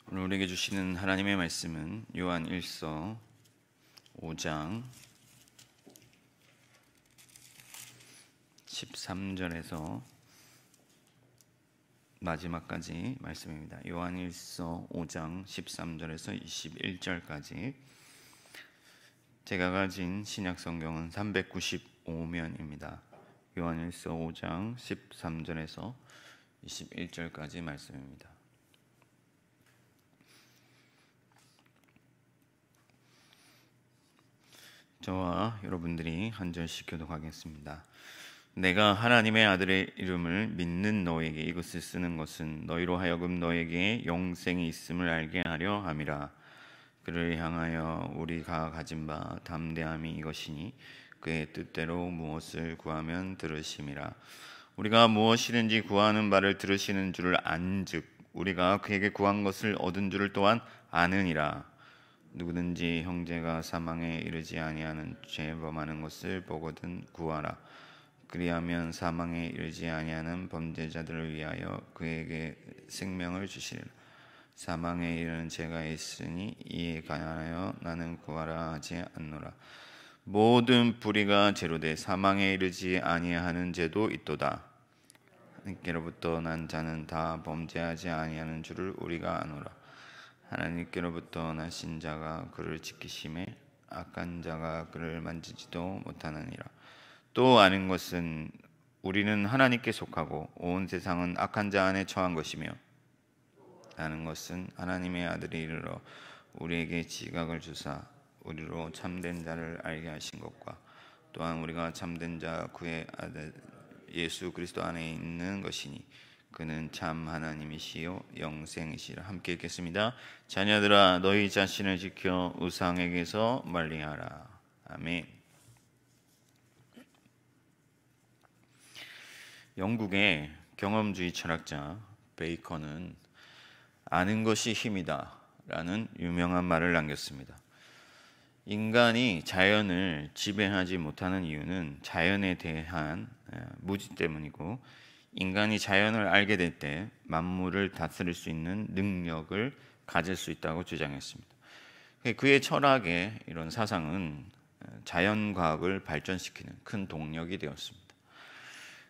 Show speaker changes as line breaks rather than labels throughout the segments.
오늘 우리에게 주시는 하나님의 말씀은 요한 1서 5장 13절에서 마지막까지 말씀입니다. 요한 1서 5장 13절에서 21절까지. 제가 가진 신약 성경은 395면입니다. 요한 1서 5장 13절에서 21절까지 말씀입니다. 저와 여러분들이 한 절씩 교독하겠습니다. 내가 하나님의 아들의 이름을 믿는 너에게 이것을 쓰는 것은 너희로 하여금 너에게 영생이 있음을 알게 하려 함이라. 그를 향하여 우리가 가진 바 담대함이 이것이니 그의 뜻대로 무엇을 구하면 들으심이라. 우리가 무엇이든지 구하는 바를 들으시는 줄을 안즉 우리가 그에게 구한 것을 얻은 줄을 또한 아느니라. 누구든지 형제가 사망에 이르지 아니하는 죄 범하는 것을 보거든 구하라. 그리하면 사망에 이르지 아니하는 범죄자들을 위하여 그에게 생명을 주시리라. 사망에 이르는 죄가 있으니 이에 관하여 나는 구하라 하지 않노라. 모든 불의가 제로돼 사망에 이르지 아니하는 죄도 있도다. 하나님께로부터 난 자는 다 범죄하지 아니하는 줄을 우리가 아노라. 하나님께로부터 나신 자가 그를 지키심에 악한 자가 그를 만지지도 못하느니라. 또 아는 것은 우리는 하나님께 속하고 온 세상은 악한 자 안에 처한 것이며, 아는 것은 하나님의 아들이 이르러 우리에게 지각을 주사 우리로 참된 자를 알게 하신 것과 또한 우리가 참된 자 그의 아들 예수 그리스도 안에 있는 것이니 그는 참 하나님이시요 영생이시라. 함께 읽겠습니다. 자녀들아 너희 자신을 지켜 우상에게서 멀리하라. 아멘. 영국의 경험주의 철학자 베이컨은 아는 것이 힘이다 라는 유명한 말을 남겼습니다. 인간이 자연을 지배하지 못하는 이유는 자연에 대한 무지 때문이고, 인간이 자연을 알게 될 때 만물을 다스릴 수 있는 능력을 가질 수 있다고 주장했습니다. 그의 철학의 이런 사상은 자연과학을 발전시키는 큰 동력이 되었습니다.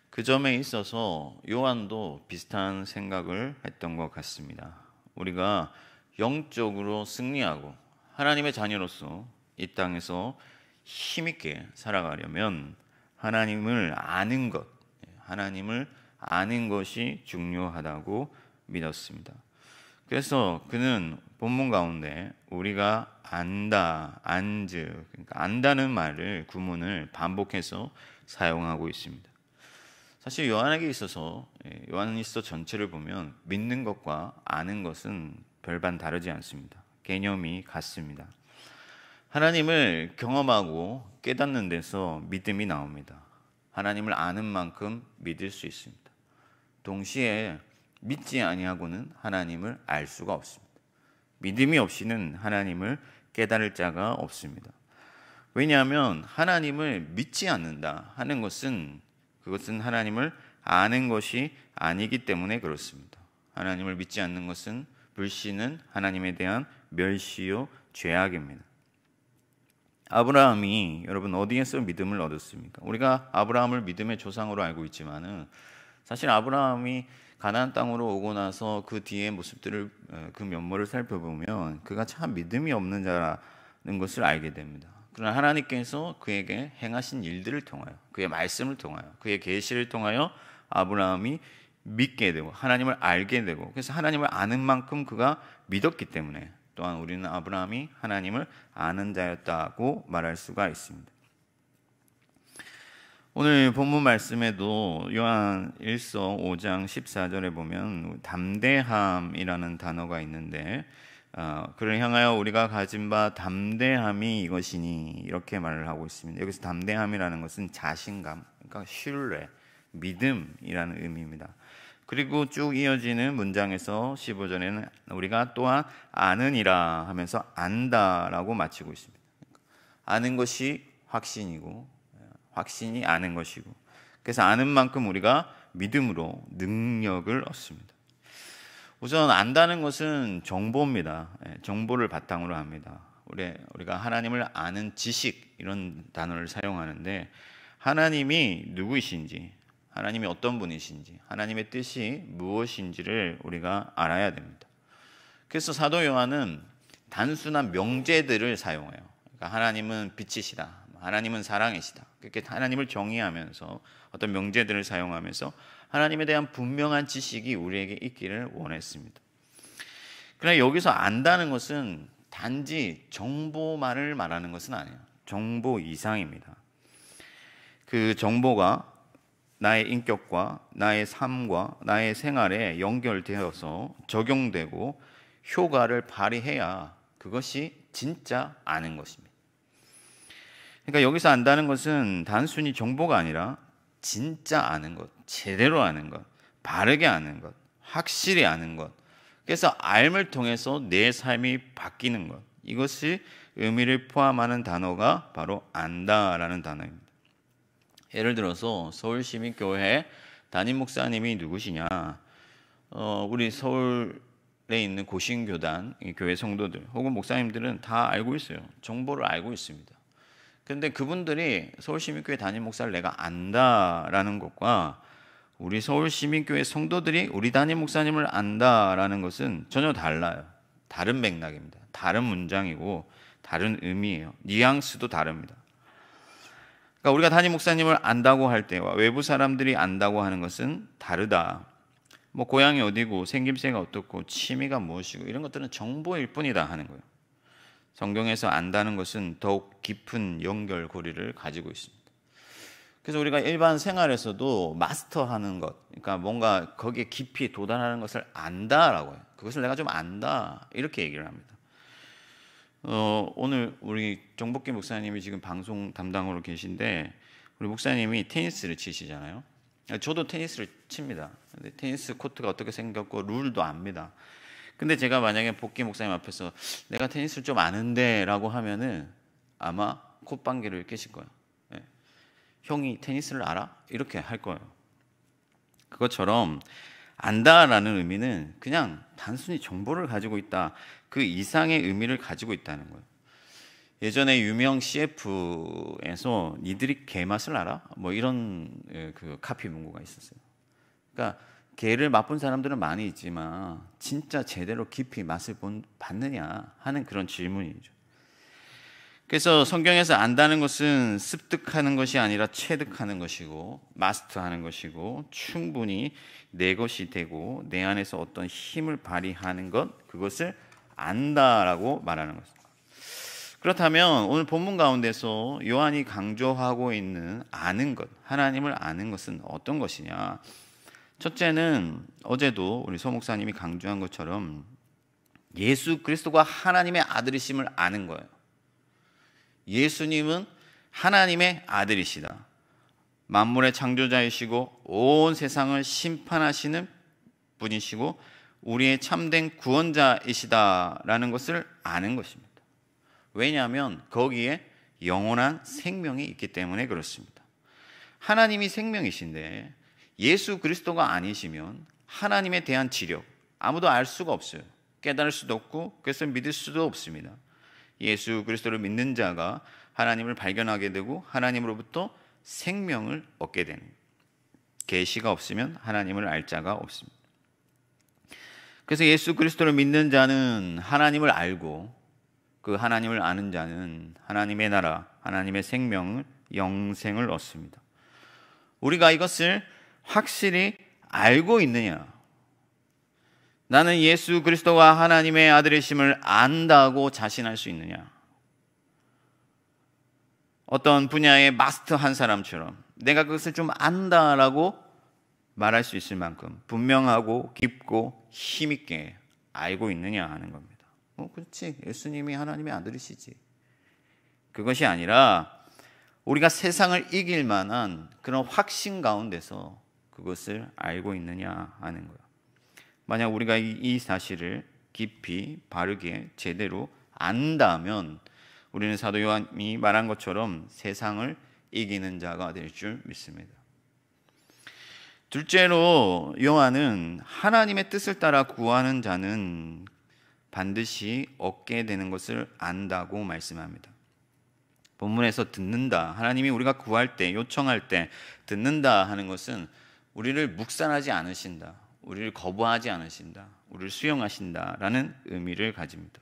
그 점에 있어서 요한도 비슷한 생각을 했던 것 같습니다. 우리가 영적으로 승리하고 하나님의 자녀로서 이 땅에서 힘있게 살아가려면 하나님을 아는 것, 하나님을 아는 것이 중요하다고 믿었습니다. 그래서 그는 본문 가운데 우리가 안다, 안즉, 그러니까 안다는 말을 구문을 반복해서 사용하고 있습니다. 사실 요한에게 있어서 요한일서 전체를 보면 믿는 것과 아는 것은 별반 다르지 않습니다. 개념이 같습니다. 하나님을 경험하고 깨닫는 데서 믿음이 나옵니다. 하나님을 아는 만큼 믿을 수 있습니다. 동시에 믿지 아니하고는 하나님을 알 수가 없습니다. 믿음이 없이는 하나님을 깨달을 자가 없습니다. 왜냐하면 하나님을 믿지 않는다 하는 것은 그것은 하나님을 아는 것이 아니기 때문에 그렇습니다. 하나님을 믿지 않는 것은 불신은 하나님에 대한 멸시요 죄악입니다. 아브라함이 여러분 어디에서 믿음을 얻었습니까? 우리가 아브라함을 믿음의 조상으로 알고 있지만은 사실 아브라함이 가나안 땅으로 오고 나서 그 뒤의 모습들을 그 면모를 살펴보면 그가 참 믿음이 없는 자라는 것을 알게 됩니다. 그러나 하나님께서 그에게 행하신 일들을 통하여, 그의 말씀을 통하여, 그의 계시를 통하여 아브라함이 믿게 되고 하나님을 알게 되고, 그래서 하나님을 아는 만큼 그가 믿었기 때문에 또한 우리는 아브라함이 하나님을 아는 자였다고 말할 수가 있습니다. 오늘 본문 말씀에도 요한 1서 5장 14절에 보면 담대함이라는 단어가 있는데, 그를 향하여 우리가 가진 바 담대함이 이것이니 이렇게 말을 하고 있습니다. 여기서 담대함이라는 것은 자신감, 그러니까 신뢰, 믿음이라는 의미입니다. 그리고 쭉 이어지는 문장에서 15절에는 우리가 또한 아느니라 하면서 안다라고 마치고 있습니다. 아는 것이 확신이고 확신이 아는 것이고, 그래서 아는 만큼 우리가 믿음으로 능력을 얻습니다. 우선 안다는 것은 정보입니다. 정보를 바탕으로 합니다. 우리가 하나님을 아는 지식 이런 단어를 사용하는데 하나님이 누구이신지, 하나님이 어떤 분이신지, 하나님의 뜻이 무엇인지를 우리가 알아야 됩니다. 그래서 사도 요한은 단순한 명제들을 사용해요. 그러니까 하나님은 빛이시다, 하나님은 사랑이시다, 그렇게 하나님을 정의하면서 어떤 명제들을 사용하면서 하나님에 대한 분명한 지식이 우리에게 있기를 원했습니다. 그러나 여기서 안다는 것은 단지 정보만을 말하는 것은 아니에요. 정보 이상입니다. 그 정보가 나의 인격과 나의 삶과 나의 생활에 연결되어서 적용되고 효과를 발휘해야 그것이 진짜 아는 것입니다. 그러니까 여기서 안다는 것은 단순히 정보가 아니라 진짜 아는 것, 제대로 아는 것, 바르게 아는 것, 확실히 아는 것. 그래서 알을 통해서 내 삶이 바뀌는 것. 이것이 의미를 포함하는 단어가 바로 안다라는 단어입니다. 예를 들어서 서울시민교회 담임 목사님이 누구시냐? 우리 서울에 있는 고신교단 교회 성도들 혹은 목사님들은 다 알고 있어요. 정보를 알고 있습니다. 그런데 그분들이 서울시민교회 담임 목사를 내가 안다라는 것과 우리 서울시민교회 성도들이 우리 담임 목사님을 안다라는 것은 전혀 달라요. 다른 맥락입니다. 다른 문장이고 다른 의미예요. 뉘앙스도 다릅니다. 그러니까 우리가 담임 목사님을 안다고 할 때와 외부 사람들이 안다고 하는 것은 다르다. 뭐 고향이 어디고 생김새가 어떻고 취미가 무엇이고 이런 것들은 정보일 뿐이다 하는 거예요. 성경에서 안다는 것은 더욱 깊은 연결고리를 가지고 있습니다. 그래서 우리가 일반 생활에서도 마스터하는 것, 그러니까 뭔가 거기에 깊이 도달하는 것을 안다라고 해요. 그것을 내가 좀 안다 이렇게 얘기를 합니다. 오늘 우리 정복기 목사님이 지금 방송 담당으로 계신데 우리 목사님이 테니스를 치시잖아요. 저도 테니스를 칩니다. 근데 테니스 코트가 어떻게 생겼고 룰도 압니다. 근데 제가 만약에 복기 목사님 앞에서 내가 테니스를 좀 아는데 라고 하면은 아마 콧방귀를 뀌실 거예요. 네. 형이 테니스를 알아? 이렇게 할 거예요. 그것처럼 안다라는 의미는 그냥 단순히 정보를 가지고 있다, 그 이상의 의미를 가지고 있다는 거예요. 예전에 유명 CF에서 니들이 개 맛을 알아? 뭐 이런 그 카피 문구가 있었어요. 그러니까 개를 맛본 사람들은 많이 있지만 진짜 제대로 깊이 맛을 봤느냐 하는 그런 질문이죠. 그래서 성경에서 안다는 것은 습득하는 것이 아니라 체득하는 것이고 마스터하는 것이고 충분히 내 것이 되고 내 안에서 어떤 힘을 발휘하는 것, 그것을 안다라고 말하는 것입니다. 그렇다면 오늘 본문 가운데서 요한이 강조하고 있는 아는 것, 하나님을 아는 것은 어떤 것이냐? 첫째는 어제도 우리 서 목사님이 강조한 것처럼 예수 그리스도가 하나님의 아들이심을 아는 거예요. 예수님은 하나님의 아들이시다. 만물의 창조자이시고 온 세상을 심판하시는 분이시고 우리의 참된 구원자이시다라는 것을 아는 것입니다. 왜냐하면 거기에 영원한 생명이 있기 때문에 그렇습니다. 하나님이 생명이신데 예수 그리스도가 아니시면 하나님에 대한 지력 아무도 알 수가 없어요. 깨달을 수도 없고 그래서 믿을 수도 없습니다. 예수 그리스도를 믿는 자가 하나님을 발견하게 되고 하나님으로부터 생명을 얻게 되는, 계시가 없으면 하나님을 알 자가 없습니다. 그래서 예수 그리스도를 믿는 자는 하나님을 알고 그 하나님을 아는 자는 하나님의 나라, 하나님의 생명을, 영생을 얻습니다. 우리가 이것을 확실히 알고 있느냐? 나는 예수 그리스도가 하나님의 아들이심을 안다고 자신할 수 있느냐? 어떤 분야의 마스터한 사람처럼 내가 그것을 좀 안다라고 말할 수 있을 만큼 분명하고 깊고 힘있게 알고 있느냐 하는 겁니다. 그렇지, 예수님이 하나님의 아들이시지. 그것이 아니라 우리가 세상을 이길 만한 그런 확신 가운데서 그것을 알고 있느냐 하는 거예요. 만약 우리가 이 사실을 깊이 바르게 제대로 안다면 우리는 사도 요한이 말한 것처럼 세상을 이기는 자가 될 줄 믿습니다. 둘째로 요한은 하나님의 뜻을 따라 구하는 자는 반드시 얻게 되는 것을 안다고 말씀합니다. 본문에서 듣는다, 하나님이 우리가 구할 때, 요청할 때 듣는다 하는 것은 우리를 묵살하지 않으신다, 우리를 거부하지 않으신다, 우리를 수용하신다라는 의미를 가집니다.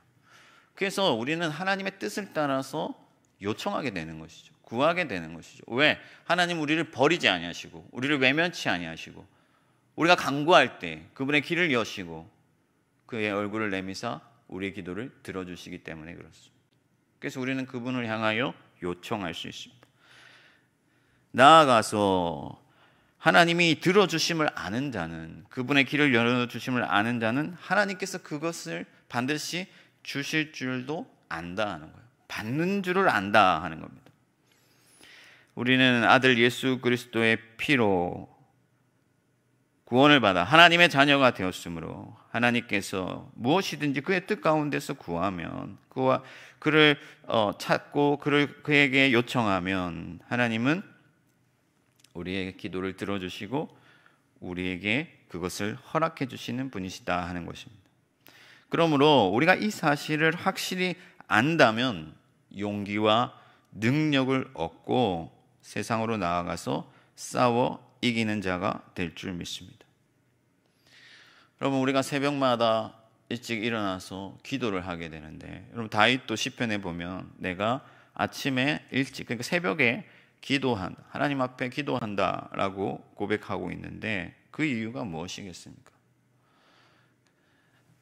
그래서 우리는 하나님의 뜻을 따라서 요청하게 되는 것이죠. 구하게 되는 것이죠. 왜? 하나님 우리를 버리지 아니하시고 우리를 외면치 아니하시고 우리가 간구할 때 그분의 길을 여시고 그의 얼굴을 내미사 우리의 기도를 들어주시기 때문에 그렇습니다. 그래서 우리는 그분을 향하여 요청할 수 있습니다. 나아가서 하나님이 들어주심을 아는 자는, 그분의 길을 열어주심을 아는 자는 하나님께서 그것을 반드시 주실 줄도 안다 하는 거예요. 받는 줄을 안다 하는 겁니다. 우리는 아들 예수 그리스도의 피로 구원을 받아 하나님의 자녀가 되었으므로 하나님께서 무엇이든지 그의 뜻 가운데서 구하면, 그를 찾고 그에게 요청하면 하나님은 우리의 기도를 들어주시고 우리에게 그것을 허락해 주시는 분이시다 하는 것입니다. 그러므로 우리가 이 사실을 확실히 안다면 용기와 능력을 얻고 세상으로 나아가서 싸워 이기는 자가 될 줄 믿습니다. 여러분, 우리가 새벽마다 일찍 일어나서 기도를 하게 되는데, 여러분 다윗도 시편에 보면 내가 아침에 일찍, 그러니까 새벽에 기도한다, 하나님 앞에 기도한다라고 고백하고 있는데 그 이유가 무엇이겠습니까?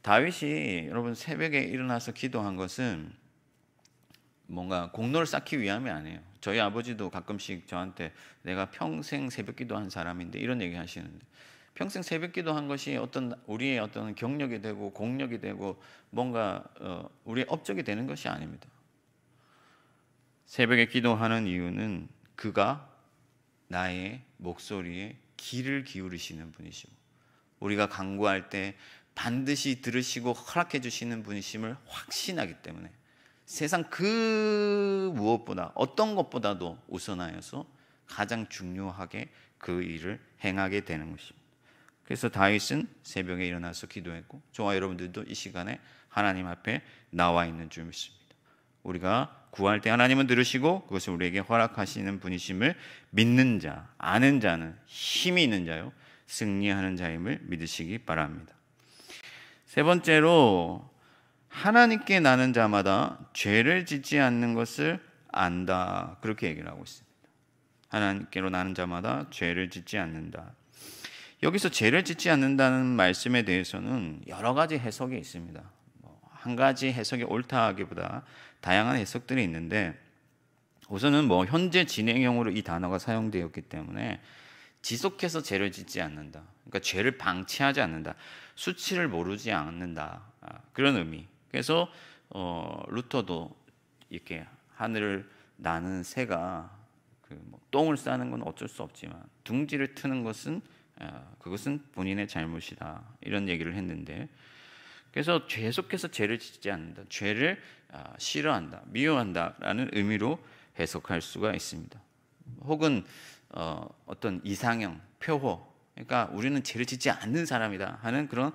다윗이 여러분 새벽에 일어나서 기도한 것은 뭔가 공로를 쌓기 위함이 아니에요. 저희 아버지도 가끔씩 저한테 내가 평생 새벽 기도한 사람인데 이런 얘기 하시는데, 평생 새벽 기도한 것이 우리의 어떤 경력이 되고 공력이 되고 뭔가 우리의 업적이 되는 것이 아닙니다. 새벽에 기도하는 이유는 그가 나의 목소리에 귀를 기울이시는 분이시고 우리가 간구할 때 반드시 들으시고 허락해 주시는 분이심을 확신하기 때문에 세상 그 무엇보다, 어떤 것보다도 우선하여서 가장 중요하게 그 일을 행하게 되는 것입니다. 그래서 다윗은 새벽에 일어나서 기도했고 저와 여러분들도 이 시간에 하나님 앞에 나와 있는 줄 믿습니다. 우리가 구할 때 하나님은 들으시고 그것을 우리에게 허락하시는 분이심을 믿는 자, 아는 자는 힘이 있는 자요 승리하는 자임을 믿으시기 바랍니다. 세 번째로, 하나님께 나는 자마다 죄를 짓지 않는 것을 안다, 그렇게 얘기를 하고 있습니다. 하나님께로 나는 자마다 죄를 짓지 않는다. 여기서 죄를 짓지 않는다는 말씀에 대해서는 여러 가지 해석이 있습니다. 한 가지 해석이 옳다 하기보다 다양한 해석들이 있는데, 우선은 현재 진행형으로 이 단어가 사용되었기 때문에 지속해서 죄를 짓지 않는다, 그러니까 죄를 방치하지 않는다, 수치를 모르지 않는다, 그런 의미. 그래서 루터도 이렇게 하늘을 나는 새가 똥을 싸는 건 어쩔 수 없지만 둥지를 트는 것은 그것은 본인의 잘못이다, 이런 얘기를 했는데, 그래서 계속해서 죄를 짓지 않는다, 죄를 싫어한다, 미워한다라는 의미로 해석할 수가 있습니다. 혹은 어떤 이상형, 표호, 그러니까 우리는 죄를 짓지 않는 사람이다 하는 그런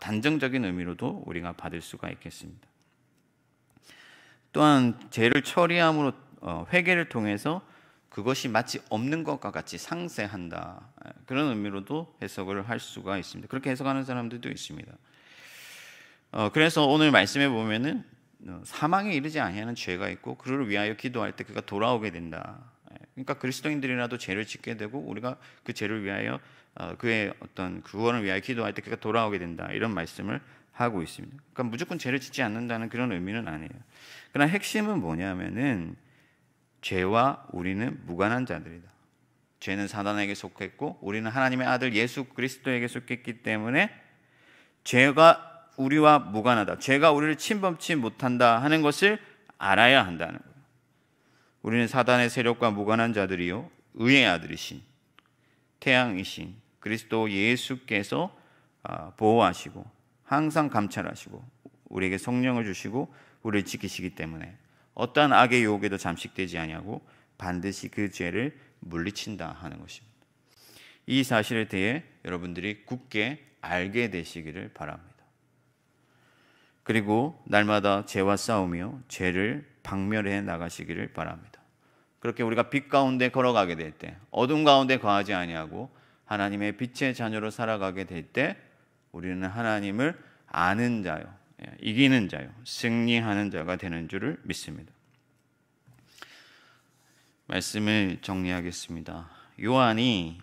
단정적인 의미로도 우리가 받을 수가 있겠습니다. 또한 죄를 처리함으로 회개를 통해서 그것이 마치 없는 것과 같이 상쇄한다, 그런 의미로도 해석을 할 수가 있습니다. 그렇게 해석하는 사람들도 있습니다. 그래서 오늘 말씀에 보면은 사망에 이르지 아니하는 죄가 있고 그를 위하여 기도할 때 그가 돌아오게 된다. 그러니까 그리스도인들이라도 죄를 짓게 되고 우리가 그 죄를 위하여 그의 어떤 구원을 위하여 기도할 때 그가 돌아오게 된다, 이런 말씀을 하고 있습니다. 그러니까 무조건 죄를 짓지 않는다는 그런 의미는 아니에요. 그러나 핵심은 뭐냐면은 죄와 우리는 무관한 자들이다. 죄는 사단에게 속했고 우리는 하나님의 아들 예수 그리스도에게 속했기 때문에 죄가 우리와 무관하다, 죄가 우리를 침범치 못한다 하는 것을 알아야 한다는 거예요. 우리는 사단의 세력과 무관한 자들이요 의의 아들이신 태양이신 그리스도 예수께서 보호하시고 항상 감찰하시고 우리에게 성령을 주시고 우리를 지키시기 때문에 어떠한 악의 유혹에도 잠식되지 아니하고 반드시 그 죄를 물리친다 하는 것입니다. 이 사실에 대해 여러분들이 굳게 알게 되시기를 바랍니다. 그리고 날마다 죄와 싸우며 죄를 박멸해 나가시기를 바랍니다. 그렇게 우리가 빛 가운데 걸어가게 될 때, 어둠 가운데 거하지 아니하고 하나님의 빛의 자녀로 살아가게 될 때 우리는 하나님을 아는 자요, 이기는 자요, 승리하는 자가 되는 줄을 믿습니다. 말씀을 정리하겠습니다. 요한이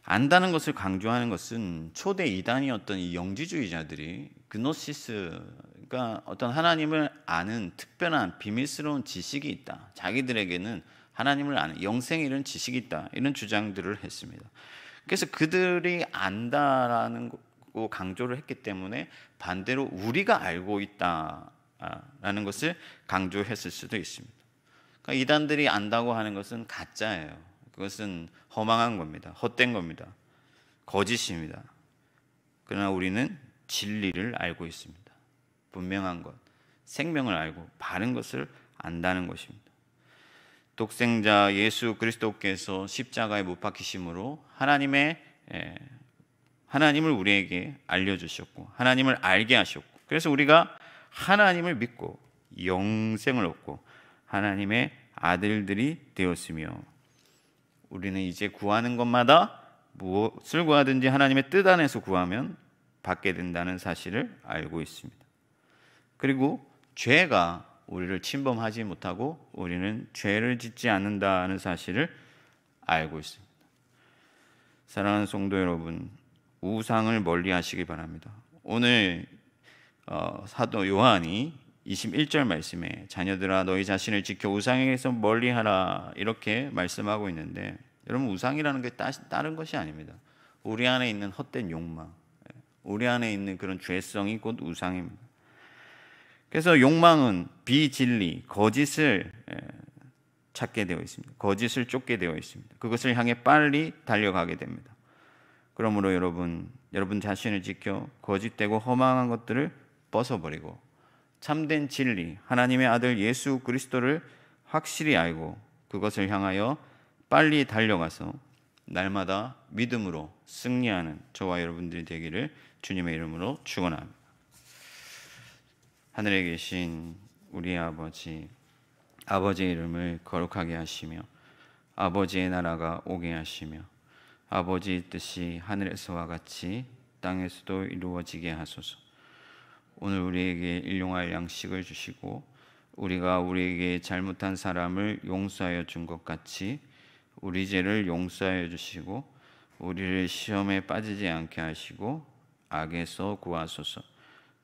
안다는 것을 강조하는 것은 초대 이단이었던 이 영지주의자들이 그노시스, 그러니까 어떤 하나님을 아는 특별한 비밀스러운 지식이 있다, 자기들에게는 하나님을 아는 영생에 이른 지식이 있다, 이런 주장들을 했습니다. 그래서 그들이 안다라는 거 강조를 했기 때문에 반대로 우리가 알고 있다라는 것을 강조했을 수도 있습니다. 그러니까 이단들이 안다고 하는 것은 가짜예요. 그것은 허망한 겁니다. 헛된 겁니다. 거짓입니다. 그러나 우리는 진리를 알고 있습니다. 분명한 것, 생명을 알고 바른 것을 안다는 것입니다. 독생자 예수 그리스도께서 십자가에 못 박히심으로 하나님을 우리에게 알려주셨고 하나님을 알게 하셨고, 그래서 우리가 하나님을 믿고 영생을 얻고 하나님의 아들들이 되었으며, 우리는 이제 구하는 것마다 무엇을 구하든지 하나님의 뜻 안에서 구하면 받게 된다는 사실을 알고 있습니다. 그리고 죄가 우리를 침범하지 못하고 우리는 죄를 짓지 않는다는 사실을 알고 있습니다. 사랑하는 성도 여러분, 우상을 멀리 하시기 바랍니다. 오늘 사도 요한이 21절 말씀에 자녀들아 너희 자신을 지켜 우상에게서 멀리하라, 이렇게 말씀하고 있는데, 여러분 우상이라는 게 다른 것이 아닙니다. 우리 안에 있는 헛된 욕망, 우리 안에 있는 그런 죄성이 곧 우상입니다. 그래서 욕망은 비진리, 거짓을 찾게 되어 있습니다. 거짓을 쫓게 되어 있습니다. 그것을 향해 빨리 달려가게 됩니다. 그러므로 여러분 자신을 지켜 거짓되고 허망한 것들을 벗어버리고 참된 진리, 하나님의 아들 예수 그리스도를 확실히 알고 그것을 향하여 빨리 달려가서 날마다 믿음으로 승리하는 저와 여러분들이 되기를 주님의 이름으로 축원합니다. 하늘에 계신 우리 아버지의 이름을 거룩하게 하시며 아버지의 나라가 오게 하시며 아버지의 뜻이 하늘에서와 같이 땅에서도 이루어지게 하소서. 오늘 우리에게 일용할 양식을 주시고 우리가 우리에게 잘못한 사람을 용서하여 준 것 같이 우리 죄를 용서하여 주시고 우리를 시험에 빠지지 않게 하시고 악에서 구하소서.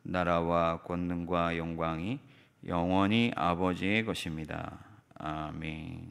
나라와 권능과 영광이 영원히 아버지의 것입니다. 아멘.